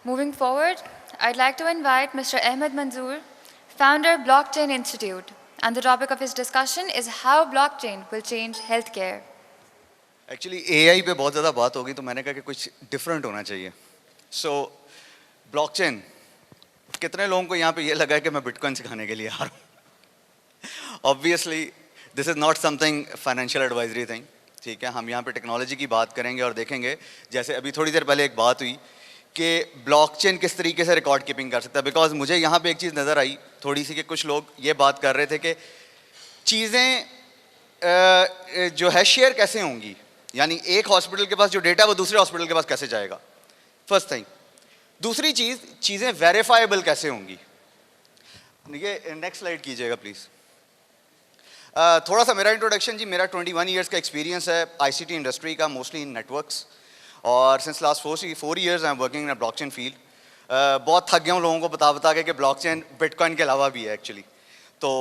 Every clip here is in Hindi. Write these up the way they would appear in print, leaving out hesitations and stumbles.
Moving forward, I'd like to invite Mr. Ahmed Manzoor, founder Blockchain Institute, and the topic of his discussion is how blockchain will change healthcare. Actually AI पे बहुत ज़्यादा बात होगी तो मैंने कहा कि कुछ डिफरेंट होना चाहिए. सो ब्लॉकचेन, कितने लोगों को यहाँ पे ये लगा है कि मैं बिटकॉइन सिखाने के लिए आ रहा हूँ? Obviously this is not something financial advisory thing. ठीक है, हम यहाँ पे टेक्नोलॉजी की बात करेंगे और देखेंगे, जैसे अभी थोड़ी देर पहले एक बात हुई कि ब्लॉकचेन किस तरीके से रिकॉर्ड कीपिंग कर सकता है. बिकॉज मुझे यहाँ पे एक चीज़ नज़र आई थोड़ी सी कि कुछ लोग ये बात कर रहे थे कि चीज़ें जो है शेयर कैसे होंगी, यानी एक हॉस्पिटल के पास जो डेटा है वो दूसरे हॉस्पिटल के पास कैसे जाएगा, फर्स्ट थिंग. दूसरी चीज़, चीज़ें वेरीफाइबल कैसे होंगी. ये नेक्स्ट स्लाइड कीजिएगा प्लीज़. थोड़ा सा मेरा इंट्रोडक्शन जी. मेरा 21 ईयर्स का एक्सपीरियंस है आईसीटी इंडस्ट्री का, मोस्टली इन नेटवर्क्स, और since last 4 years I am working in blockchain field. बहुत थक गया हूँ लोगों को बता के कि ब्लॉकचेन बिटकॉइन के अलावा भी है एक्चुअली. तो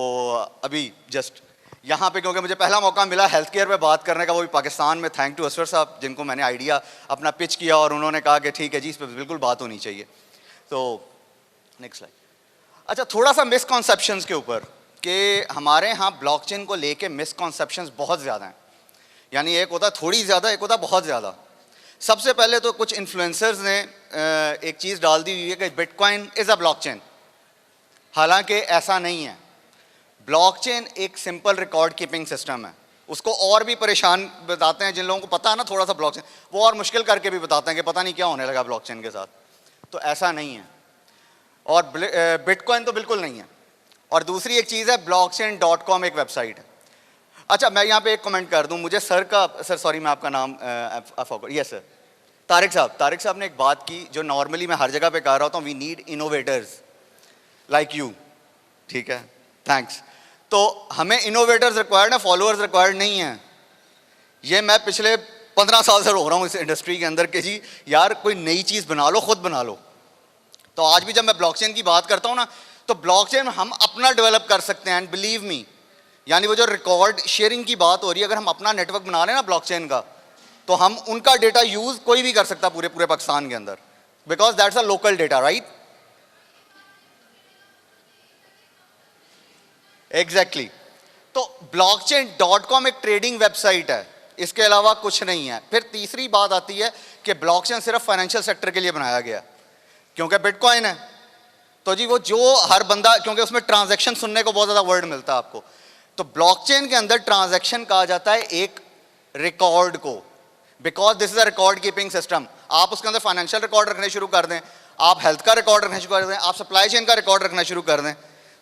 अभी जस्ट यहाँ पे क्योंकि मुझे पहला मौका मिला हेल्थ केयर पे बात करने का, वो भी पाकिस्तान में, थैंक टू असफर साहब जिनको मैंने आइडिया अपना पिच किया और उन्होंने कहा कि ठीक है जी, इस पर बिल्कुल बात होनी चाहिए. तो नेक्स्ट स्लाइड. अच्छा, थोड़ा सा मिसकॉन्सेप्शंस के ऊपर कि हमारे यहाँ ब्लॉकचेन को लेके मिसकॉन्सेप्शंस बहुत ज़्यादा हैं. यानी एक होता है थोड़ी ज़्यादा, एक होता है बहुत ज़्यादा. सबसे पहले तो कुछ इन्फ्लुएंसर्स ने एक चीज़ डाल दी हुई है कि बिटकॉइन इज़ अ ब्लॉकचेन. हालांकि ऐसा नहीं है. ब्लॉकचेन एक सिंपल रिकॉर्ड कीपिंग सिस्टम है. उसको और भी परेशान बताते हैं जिन लोगों को पता है ना थोड़ा सा ब्लॉकचेन, वो और मुश्किल करके भी बताते हैं कि पता नहीं क्या होने लगा ब्लॉकचेन के साथ. तो ऐसा नहीं है. और बिटकॉइन तो बिल्कुल नहीं है. और दूसरी एक चीज़ है, blockchain.com एक वेबसाइट है. अच्छा, मैं यहाँ पे एक कमेंट कर दूँ. मुझे सर सॉरी मैं आपका नाम यस सर, तारिक साहब ने एक बात की जो नॉर्मली मैं हर जगह पे कह रहा होता हूँ, we need innovators like you. ठीक है, थैंक्स. तो हमें इनोवेटर्स रिक्वायर्ड है, फॉलोअर्स रिक्वायर्ड नहीं है. ये मैं पिछले 15 साल से रो रहा हूँ इस इंडस्ट्री के अंदर कि जी यार कोई नई चीज़ बना लो, खुद बना लो. तो आज भी जब मैं ब्लॉकचेन की बात करता हूँ ना, तो ब्लॉकचेन हम अपना डेवलप कर सकते हैं. एंड बिलीव मी, यानी वो जो रिकॉर्ड शेयरिंग की बात हो रही है, अगर हम अपना नेटवर्क बना लें ना ब्लॉकचेन का, तो हम उनका डेटा यूज़ कोई भी कर सकता पूरे पाकिस्तान के अंदर, because that's a local data, right. Exactly. तो blockchain.com एक ट्रेडिंग वेबसाइट है, इसके अलावा कुछ नहीं है. फिर तीसरी बात आती है कि ब्लॉकचेन सिर्फ फाइनेंशियल सेक्टर के लिए बनाया गया, क्योंकि बिटकॉइन है. तो जी वो जो हर बंदा, क्योंकि उसमें ट्रांजैक्शन सुनने को बहुत ज़्यादा वर्ड मिलता है आपको, तो ब्लॉकचेन के अंदर ट्रांजैक्शन कहा जाता है एक रिकॉर्ड को, because this is a record keeping system. आप उसके अंदर फाइनेंशियल रिकॉर्ड रखने शुरू कर दें, आप हेल्थ का रिकॉर्ड रखना शुरू कर दें, आप सप्लाई चेन का रिकॉर्ड रखना शुरू कर दें,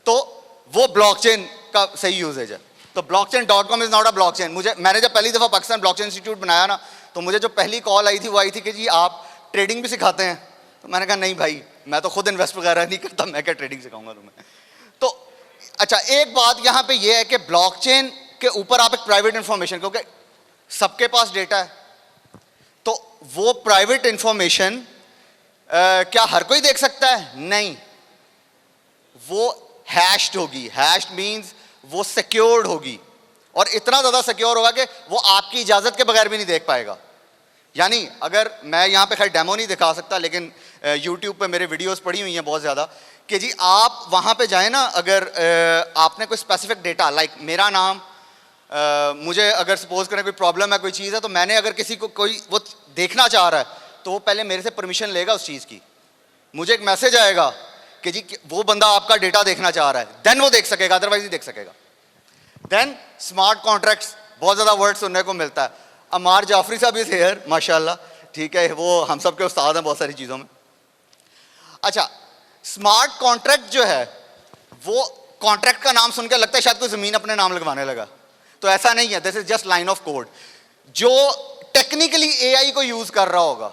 तो वो ब्लॉकचेन का सही यूजेज है. तो blockchain.com is not a blockchain. मैंने जब पहली दफ़ा पाकिस्तान ब्लॉकचेन इंस्टीट्यूट बनाया ना, तो मुझे जो पहली कॉल आई थी वो आई थी कि जी आप ट्रेडिंग भी सिखाते हैं. तो मैंने कहा नहीं भाई, मैं तो खुद इन्वेस्ट वगैरह नहीं करता, मैं क्या ट्रेडिंग सिखाऊंगा तुम्हें. तो अच्छा, एक बात यहाँ पे ये है कि ब्लॉकचेन के ऊपर आप एक प्राइवेट इंफॉर्मेशन, क्योंकि सबके पास डेटा है, तो वो प्राइवेट इंफॉर्मेशन क्या हर कोई देख सकता है? नहीं. वो हैश्ड होगी. हैश्ड मींस वो सिक्योर्ड होगी, और इतना ज़्यादा सिक्योर होगा कि वो आपकी इजाज़त के बगैर भी नहीं देख पाएगा. यानी अगर मैं यहाँ पे खैर डेमो नहीं दिखा सकता, लेकिन यूट्यूब पे मेरे वीडियोस पड़ी हुई हैं बहुत ज़्यादा कि जी आप वहाँ पे जाएं ना, अगर आपने कोई स्पेसिफिक डेटा लाइक मेरा नाम, मुझे अगर सपोज करें कोई प्रॉब्लम है, कोई चीज़ है, तो मैंने अगर किसी को कोई वो देखना चाह रहा है, तो वो पहले मेरे से परमिशन लेगा उस चीज़ की. मुझे एक मैसेज आएगा कि जी वो बंदा आपका डेटा देखना चाह रहा है, देन वो देख सकेगा, अदरवाइज नहीं देख सकेगा. देन स्मार्ट कॉन्ट्रैक्ट्स, बहुत ज़्यादा वर्ड सुनने को मिलता है. अमार जाफरी साहब इज हेयर, माशाल्लाह. ठीक है, वो हम सब के उस्ताद हैं बहुत सारी चीज़ों में. अच्छा, स्मार्ट कॉन्ट्रैक्ट जो है, वो कॉन्ट्रैक्ट का नाम सुनकर लगता है शायद कोई ज़मीन अपने नाम लगवाने लगा. तो ऐसा नहीं है. This is just line of code जो टेक्निकली एआई को यूज़ कर रहा होगा,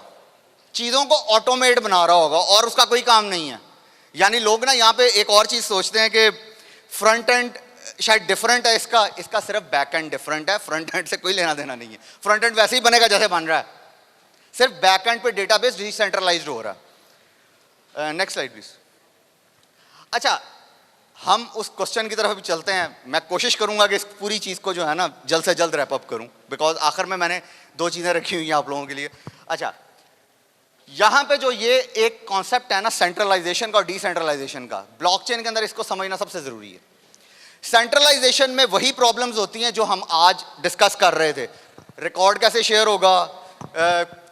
चीज़ों को ऑटोमेट बना रहा होगा, और उसका कोई काम नहीं है. यानी लोग ना यहाँ पे एक और चीज़ सोचते हैं कि फ्रंट एंड शायद डिफरेंट है, इसका सिर्फ बैक एंड डिफरेंट है. फ्रंट एंड से कोई लेना देना नहीं है. फ्रंट एंड वैसे ही बनेगा जैसे बन रहा है, सिर्फ बैक एंड पे डेटाबेस डिसेंट्रलाइज्ड हो रहा है. Next slide please. अच्छा, हम उस क्वेश्चन की तरफ भी चलते हैं. मैं कोशिश करूंगा कि इस पूरी चीज़ को जो है ना जल्द से जल्द रैप अप करूं, बिकॉज आखिर में मैंने 2 चीज़ें रखी हुई हैं आप लोगों के लिए. अच्छा, यहां पे जो ये एक कॉन्सेप्ट है ना सेंट्रलाइजेशन का और डिसेंट्रलाइजेशन का, ब्लॉकचेन के अंदर इसको समझना सबसे जरूरी है। सेंट्रलाइजेशन में वही प्रॉब्लम्स होती हैं जो हम आज डिस्कस कर रहे थे, रिकॉर्ड कैसे शेयर होगा,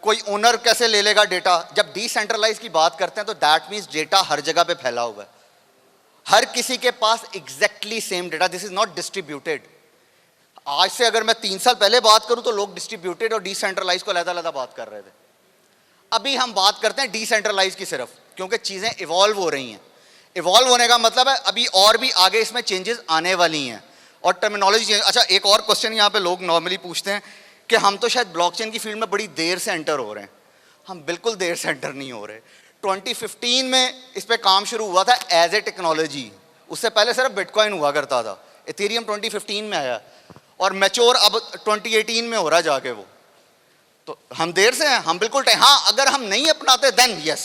कोई ओनर कैसे ले लेगा डेटा। जब डिसेंट्रलाइज की बात करते हैं तो दैट मीन्स डेटा हर जगह पे फैला हुआ है, हर किसी के पास exactly same data, this is not distributed. आज से अगर मैं 3 साल पहले बात करूं तो लोग डिस्ट्रीब्यूटेड और डिसेंट्रलाइज को अलग-अलग बात कर रहे थे। अभी हम बात करते हैं डिसेंट्रलाइज की सिर्फ, क्योंकि चीजें इवॉल्व हो रही हैं। इवॉल्व होने का मतलब है अभी और भी आगे इसमें चेंजेस आने वाली हैं और टर्मिनोलॉजी चेंज। अच्छा, एक और क्वेश्चन यहाँ पे लोग नॉर्मली पूछते हैं कि हम तो शायद ब्लॉकचेन की फील्ड में बड़ी देर से एंटर हो रहे हैं। हम बिल्कुल देर से एंटर नहीं हो रहे। 2015 में इस पर काम शुरू हुआ था एज ए टेक्नोलॉजी, उससे पहले सिर्फ बिटकॉइन हुआ करता था। इथेरियम 2015 में आया और मैच्योर अब 2018 में हो रहा जाके वो। तो हम देर से हैं, हम बिल्कुल टाइम। हाँ, अगर हम नहीं अपनाते देन यस,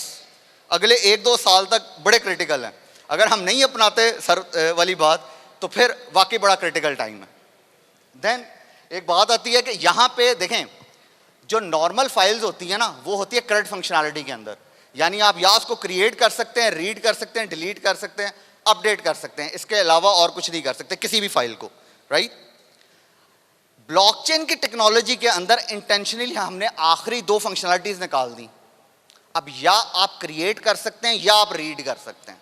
अगले 1-2 साल तक बड़े क्रिटिकल हैं। अगर हम नहीं अपनाते सर वाली बात तो फिर वाकई बड़ा क्रिटिकल टाइम है। देन एक बात आती है कि यहाँ पे देखें, जो नॉर्मल फाइल्स होती है ना वो होती है क्रेड फंक्शनैलिटी के अंदर, यानी आप या उसको क्रिएट कर सकते हैं, रीड कर सकते हैं, डिलीट कर सकते हैं, अपडेट कर सकते हैं, इसके अलावा और कुछ नहीं कर सकते किसी भी फाइल को, राइट। ब्लॉकचेन की टेक्नोलॉजी के अंदर इंटेंशनली हमने आखिरी 2 फंक्शनैलिटीज निकाल दी। अब या आप क्रिएट कर सकते हैं या आप रीड कर सकते हैं।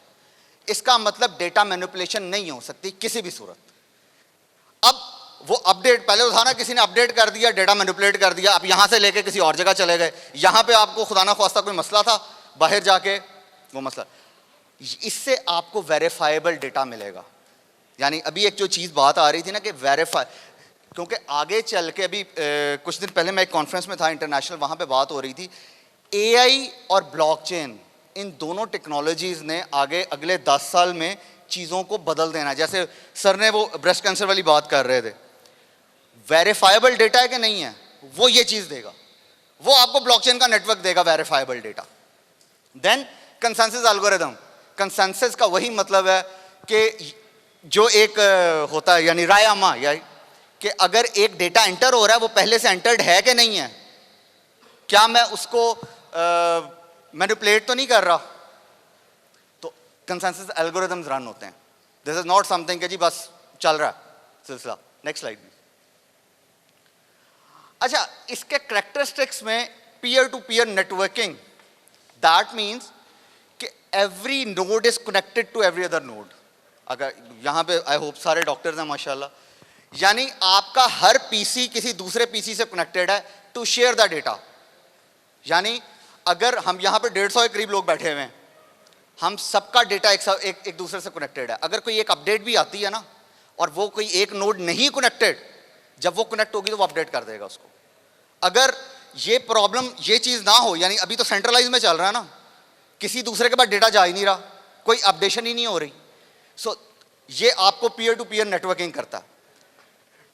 इसका मतलब डेटा मैनिपुलेशन नहीं हो सकती किसी भी सूरत। अब वो अपडेट पहले था ना, किसी ने अपडेट कर दिया, डेटा मैनिपुलेट कर दिया, आप यहां से लेके किसी और जगह चले गए, यहां पे आपको खुदा ना ख्वास्ता कोई मसला था, बाहर जाके वो मसला, इससे आपको वेरीफाइबल डेटा मिलेगा। यानी अभी एक जो चीज बात आ रही थी ना कि वेरीफाई, क्योंकि आगे चल के अभी कुछ दिन पहले मैं एक कॉन्फ्रेंस में था इंटरनेशनल, वहां पे बात हो रही थी एआई और ब्लॉकचेन, इन दोनों टेक्नोलॉजीज ने आगे अगले 10 साल में चीज़ों को बदल देना। जैसे सर ने वो ब्रेस्ट कैंसर वाली बात कर रहे थे, वेरीफाइबल डेटा है कि नहीं है, वो ये चीज़ देगा, वो आपको ब्लॉकचेन का नेटवर्क देगा verifiable data. Then consensus algorithm, consensus का वही मतलब है कि जो एक होता है यानी रायमा, या कि अगर एक डेटा एंटर हो रहा है वो पहले से एंटर्ड है कि नहीं है, क्या मैं उसको मैनिपुलेट तो नहीं कर रहा, तो कंसेंसस एल्गोरिथम्स रन होते हैं। दिस इज नॉट समथिंग कि जी बस चल रहा है सिलसिला। Next slide please. अच्छा, इसके कैरेक्टरिस्टिक्स में peer to peer networking, that means कि every node is connected to every other node. अगर यहाँ पे आई होप सारे डॉक्टर्स हैं माशाल्लाह, यानी आपका हर पीसी किसी दूसरे पीसी से कनेक्टेड है टू शेयर द डेटा। यानी अगर हम यहाँ पे 150 के करीब लोग बैठे हुए हैं, हम सबका डेटा एक दूसरे से कनेक्टेड है। अगर कोई एक अपडेट भी आती है ना और वो कोई एक नोड नहीं कनेक्टेड, जब वो कनेक्ट होगी तो वो अपडेट कर देगा उसको। अगर ये प्रॉब्लम, ये चीज़ ना हो, यानी अभी तो सेंट्रलाइज में चल रहा है ना, किसी दूसरे के पास डेटा जा ही नहीं रहा, कोई अपडेशन ही नहीं हो रही, सो ये आपको पीयर टू पीयर नेटवर्किंग करता है।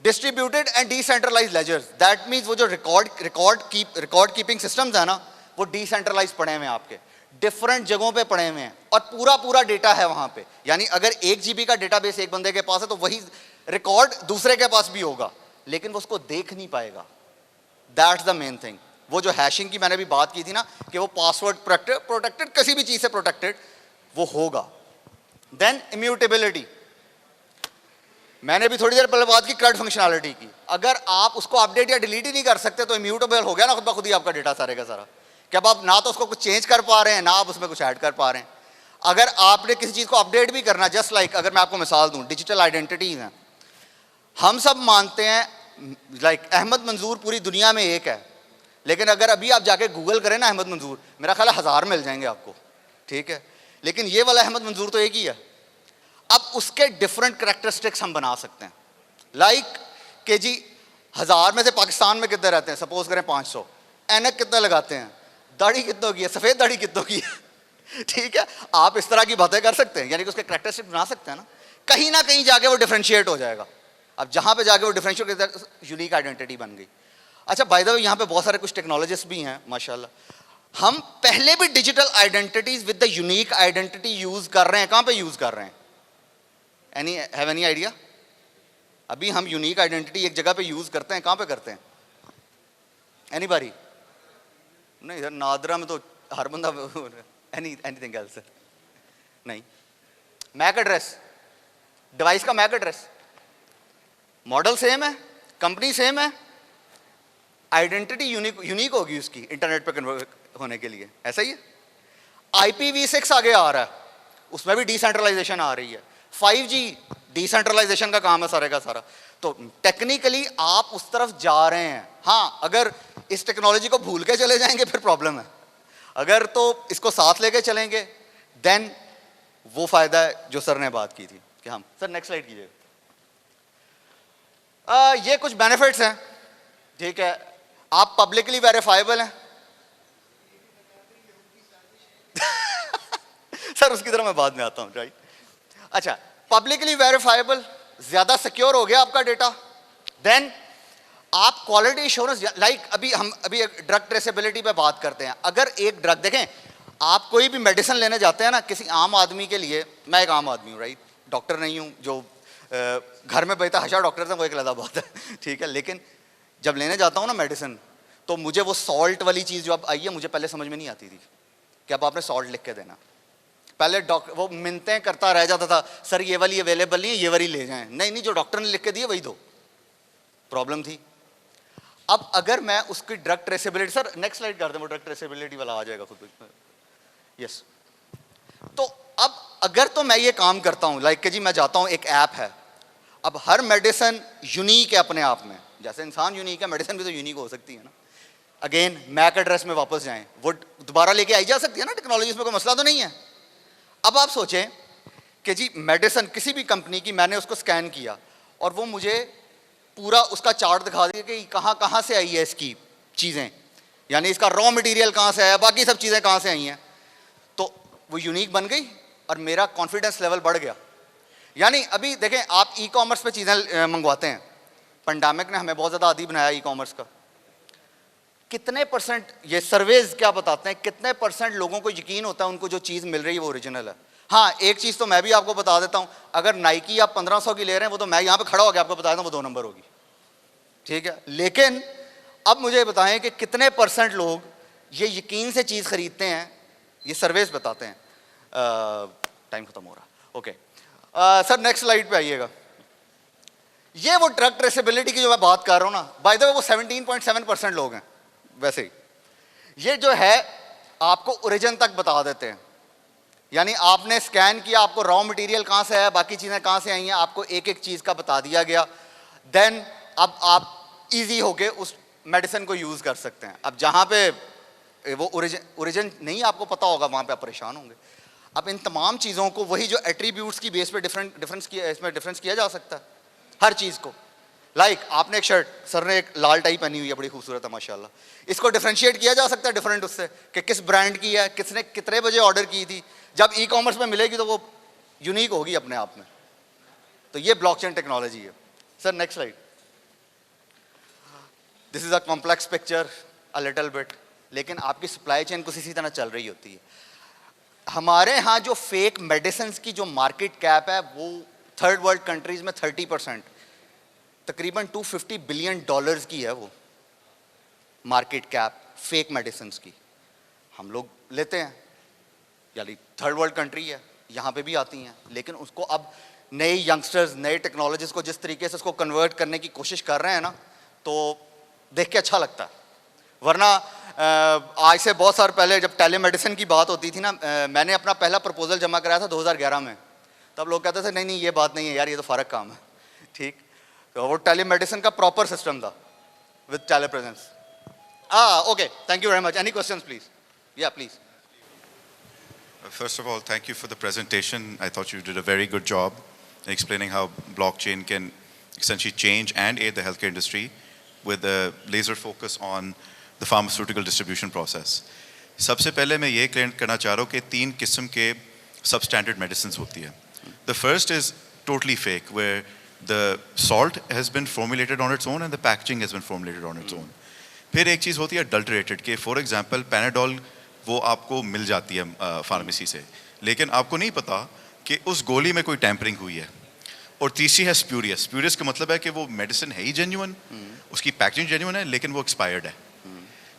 Distributed and decentralise ledgers, that means वो जो रिकॉर्ड कीपिंग सिस्टम्स है ना, वो डिसेंट्रलाइज पड़े हुए हैं, आपके डिफरेंट जगहों पे पड़े हुए हैं और पूरा डेटा है वहां पे। यानी अगर 1 GB का डेटाबेस एक बंदे के पास है तो वही रिकॉर्ड दूसरे के पास भी होगा, लेकिन वो उसको देख नहीं पाएगा। That's the main thing. वो जो हैशिंग की मैंने भी बात की थी ना कि वो पासवर्ड प्रोटेक्टेड, किसी भी चीज से प्रोटेक्टेड वो होगा। देन इम्यूटेबिलिटी, मैंने भी थोड़ी देर पहले बात की क्रेड फंक्शनैलिटी की। अगर आप उसको अपडेट या डिलीट ही नहीं कर सकते तो इम्यूटेबल हो गया ना खुद ब खुद ही आपका डेटा सारे का सारा। कि अब आप ना तो उसको कुछ चेंज कर पा रहे हैं, ना आप उसमें कुछ ऐड कर पा रहे हैं। अगर आपने किसी चीज़ को अपडेट भी करना, जस्ट लाइक अगर मैं आपको मिसाल दूं, डिजिटल आइडेंटिटीज हैं, हम सब मानते हैं लाइक अहमद मंजूर पूरी दुनिया में एक है, लेकिन अगर अभी आप जाके गूगल करें ना अहमद मंजूर, मेरा ख्याल है 1000 मिल जाएंगे आपको, ठीक है, लेकिन ये वाला अहमद मंजूर तो एक ही है। अब उसके डिफरेंट करेक्टरिस्टिक्स हम बना सकते हैं, लाइक कि जी 1000 में से पाकिस्तान में कितने रहते हैं, सपोज करें 500, ऐनक कितना लगाते हैं, दाढ़ी कितनों की है, सफ़ेद दाढ़ी कितनों की है, ठीक है, आप इस तरह की बातें कर सकते हैं, यानी कि उसके करेक्टरिस्टिक्स बना सकते हैं ना कहीं जाके वो डिफरेंशिएट हो जाएगा। अब जहाँ पे जाके वो डिफरेंशिएट, यूनिक आइडेंटिटी बन गई। अच्छा, बाय द वे यहाँ पे बहुत सारे कुछ टेक्नोलॉजिस्ट भी हैं माशाल्लाह। हम पहले भी digital identities with the unique identity use कर रहे हैं। कहाँ पे यूज कर रहे हैं? Have any idea? अभी हम यूनिक आइडेंटिटी एक जगह पे यूज करते हैं, कहाँ पे करते हैं? एनीबॉडी? नहीं, इधर नादरा में तो हर बंदा एनीथिंग एल्स सर? नहीं। मैक एड्रेस, डिवाइस का मैक एड्रेस, मॉडल सेम है, कंपनी सेम है, आइडेंटिटी यूनिक होगी उसकी इंटरनेट पे कन्वर्ट होने के लिए, ऐसा ही है। IPv6 आगे आ रहा है, उसमें भी डिसेंट्रलाइजेशन आ रही है। 5G डिसेंट्रलाइजेशन का काम है सारे का सारा। तो टेक्निकली आप उस तरफ जा रहे हैं। हाँ, अगर इस टेक्नोलॉजी को भूल के चले जाएंगे फिर प्रॉब्लम है, अगर तो इसको साथ लेके चलेंगे देन वो फायदा है जो सर ने बात की थी कि हम। सर नेक्स्ट स्लाइड कीजिएगा। ये कुछ बेनिफिट्स हैं, ठीक है। आप पब्लिकली वेरीफाइबल हैं। सर उसकी तरह मैं बाद में आता हूं, राइट। अच्छा, पब्लिकली वेरीफाइबल, ज्यादा सिक्योर हो गया आपका डेटा। देन आप क्वालिटी एश्योरेंस, लाइक अभी एक ड्रग ट्रेसेबिलिटी पे बात करते हैं। अगर एक ड्रग देखें, आप कोई भी मेडिसिन लेने जाते हैं ना, किसी आम आदमी के लिए, मैं एक आम आदमी हूँ, राइट, डॉक्टर नहीं हूँ, जो घर में बैठा हज़ार डॉक्टर थे वो एक अलग बात है, ठीक है। लेकिन जब लेने जाता हूँ ना मेडिसिन, तो मुझे वो सॉल्ट वाली चीज़ जो अब आई है, मुझे पहले समझ में नहीं आती थी कि अब आपने सॉल्ट लिख के देना। पहले डॉक्टर वो मिन्नतें करता रह जाता था, सर ये वाली अवेलेबल नहीं है, ये वाली ले जाएं। नहीं, जो डॉक्टर ने लिख के दी वही दो। प्रॉब्लम थी। अब अगर मैं उसकी drug traceability, sir next slide कर दें, वो ड्रग ट्रेसेबिलिटी वाला आ जाएगा खुद। यस। तो अब अगर तो मैं ये काम करता हूँ, लाइक कि जी मैं जाता हूँ, एक ऐप है, अब हर मेडिसिन यूनिक है अपने आप में, जैसे इंसान यूनिक है, मेडिसिन भी तो यूनिक हो सकती है ना। अगेन मैक एड्रेस में वापस जाएं, वो दोबारा लेके आई जा सकती है ना टेक्नोलॉजी, इसमें कोई मसला तो नहीं है। अब आप सोचें कि जी मेडिसिन किसी भी कंपनी की, मैंने उसको स्कैन किया और वो मुझे पूरा उसका चार्ट दिखा दिया कि कहाँ कहाँ से आई है इसकी चीज़ें, यानी इसका रॉ मटेरियल कहाँ से आया, बाकी सब चीज़ें कहाँ से आई हैं, तो वो यूनिक बन गई और मेरा कॉन्फिडेंस लेवल बढ़ गया। यानी अभी देखें, आप ई कॉमर्स पे चीज़ें मंगवाते हैं, पेंडेमिक ने हमें बहुत ज़्यादा आदी बनाया ई कॉमर्स का। कितने परसेंट, ये सर्वेज क्या बताते हैं, कितने परसेंट लोगों को यकीन होता है उनको जो चीज़ मिल रही है वो ओरिजिनल है। हाँ, एक चीज़ तो मैं भी आपको बता देता हूँ, अगर नाइकी आप 1500 की ले रहे हैं, वो तो मैं यहाँ पे खड़ा हो गया आपको बता देता हूँ, वो 2 नंबर होगी, ठीक है। लेकिन अब मुझे बताएं कि कितने परसेंट लोग ये यकीन से चीज़ खरीदते हैं, ये सर्वेज बताते हैं। टाइम खत्म हो रहा, ओके। सर नेक्स्ट स्लाइड पे आइएगा। ये वो ड्रग ट्रेसेबिलिटी की जो मैं बात कर रहा हूँ ना, बाय द वे वो 17.7% लोग हैं। वैसे ही ये जो है आपको ओरिजिन तक बता देते हैं, यानी आपने स्कैन किया, आपको रॉ मटेरियल कहाँ से आया, बाकी चीज़ें कहाँ से आई हैं, आपको एक एक चीज़ का बता दिया गया। देन अब आप इजी होके उस मेडिसिन को यूज़ कर सकते हैं। अब जहाँ पे वो ओरिजिन नहीं आपको पता होगा, वहाँ पे आप परेशान होंगे। अब इन तमाम चीज़ों को वही जो एट्रीब्यूट्स की बेस पे डिफरेंस किया जा सकता है हर चीज़ को। लाइक आपने एक शर्ट, सर ने एक लाल टाई पहनी हुई है, बड़ी खूबसूरत है माशाल्लाह, इसको डिफरेंशिएट किया जा सकता है डिफरेंट उससे कि किस ब्रांड की है, किसने कितने बजे ऑर्डर की थी। जब ई कॉमर्स में मिलेगी तो वो यूनिक होगी अपने आप में। तो ये ब्लॉकचेन टेक्नोलॉजी है। Sir next slide. This is a complex picture a little bit, लेकिन आपकी सप्लाई चेन कुछ इसी तरह चल रही होती है। हमारे यहाँ जो फेक मेडिसिन की जो मार्केट कैप है वो थर्ड वर्ल्ड कंट्रीज में 30%, तकरीबन $250 बिलियन की है वो मार्केट कैप फेक मेडिसिन की। हम लोग लेते हैं, यानी थर्ड वर्ल्ड कंट्री है, यहाँ पे भी आती हैं, लेकिन उसको अब नए यंगस्टर्स, नए टेक्नोलॉजीज को जिस तरीके से उसको कन्वर्ट करने की कोशिश कर रहे हैं ना, तो देख के अच्छा लगता है। वरना आज से बहुत साल पहले जब टेलीमेडिसिन की बात होती थी ना, मैंने अपना पहला प्रपोजल जमा कराया था 2011 में, तब लोग कहते थे नहीं नहीं ये बात नहीं है यार, ये तो फ़र्क काम है, ठीक। तो वो टेलीमेडिसिन का प्रॉपर सिस्टम था with telepresence. Okay, thank you very much. Any questions please? या please. First of all, thank you for the presentation. I thought you did a very good job explaining how blockchain can essentially change and aid the healthcare industry with a laser focus on the pharmaceutical distribution process. सबसे पहले मैं ये क्लियर करना चाह रहा हूँ कि 3 किस्म के substandard medicines होती है. The first is totally fake, where the salt has been formulated on its own and the packaging has been formulated on its own. फिर एक चीज़ होती है adulterated, कि for example Panadol वो आपको मिल जाती है फार्मेसी से, लेकिन आपको नहीं पता कि उस गोली में कोई टैंपरिंग हुई है. और तीसरी है स्प्यूरियस. स्प्यूरियस का मतलब है कि वो मेडिसिन है ही जेन्युइन, उसकी पैकेजिंग जेन्युइन है, लेकिन वो एक्सपायर्ड है.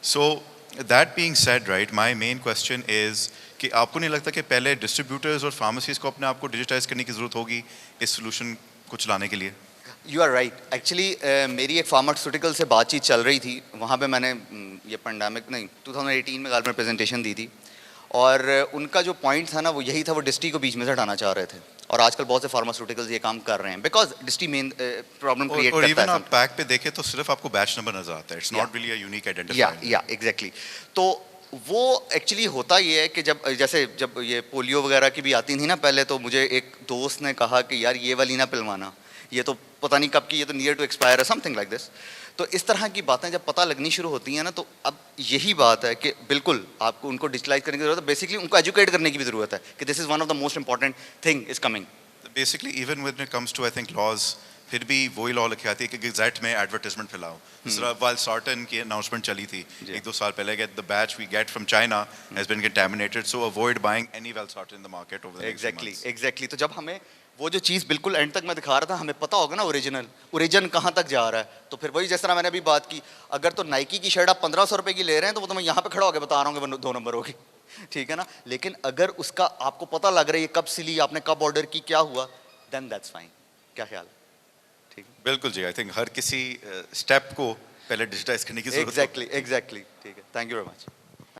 सो That being said, right, my main question is कि आपको नहीं लगता कि पहले डिस्ट्रीब्यूटर्स और फार्मेसीज को अपने आप को डिजिटाइज करने की ज़रूरत होगी इस सोल्यूशन को चलाने के लिए? यू आर राइट एक्चुअली मेरी एक फार्मास्यूटिकल से बातचीत चल रही थी वहाँ पे मैंने ये पेंडेमिक नहीं 2018 में गाल में प्रेजेंटेशन दी थी और उनका जो पॉइंट था ना वो यही था, वो डिस्ट्री को बीच में से हटाना चाह रहे थे और आजकल बहुत से फार्मास्यूटिकल्स ये काम कर रहे हैं बिकॉज डिस्ट्री मेन प्रॉब्लम क्रिएट और करता इवन है। आप पैक पे देखें तो सिर्फ आपको बैच नंबर नजर आता है, it's not really a unique identifier. या एग्जैक्टली। तो वो एक्चुअली होता ये है कि जब ये पोलियो वगैरह की भी आती थी ना पहले, तो मुझे एक दोस्त ने कहा कि यार ये वाली ना पिलवाना, ये तो पता नहीं कब की, ये तो नियर टू एक्सपायर है, समथिंग लाइक दिस। तो इस तरह की बातें जब पता लगनी शुरू होती हैं ना, तो अब यही बात है कि बिल्कुल आपको उनको डिजिटलाइज करने की जरूरत है, बेसिकली उनको एजुकेट करने की भी जरूरत है कि this is one of the most important thing is coming. Basically even when it comes to I think laws, फिर भी वही लॉ लिखी आती है कि गज़ेट में एडवर्टाइजमेंट फैलाओ। वालसार्टन की अनाउंसमेंट चली थी 1-2 साल पहले, get the batch we get from China has been contaminated, so avoid buying any valsartan in the market over the next few months. Exactly. तो जब हमें वो जो चीज़ बिल्कुल एंड तक मैं दिखा रहा था, हमें पता होगा ना ओरिजिन कहाँ तक जा रहा है, तो फिर वही जिस तरह मैंने अभी बात की, अगर तो नाइकी की शर्ट आप 1500 रुपए की ले रहे हैं तो वो तो मैं यहाँ पे खड़ा होकर बता रहा हूँ कि वो 2 नंबर होगी, ठीक है ना। लेकिन अगर उसका आपको पता लग रहा है ये कब सिली, आपने कब ऑर्डर की, क्या हुआ, देन दैट्स फाइन। क्या ख्याल है? ठीक है, बिल्कुल जी, आई थिंक हर किसी स्टेप को पहले डिजिटाइज करने की जरूरत है। एग्जैक्टली, ठीक है, थैंक यू वेरी मच।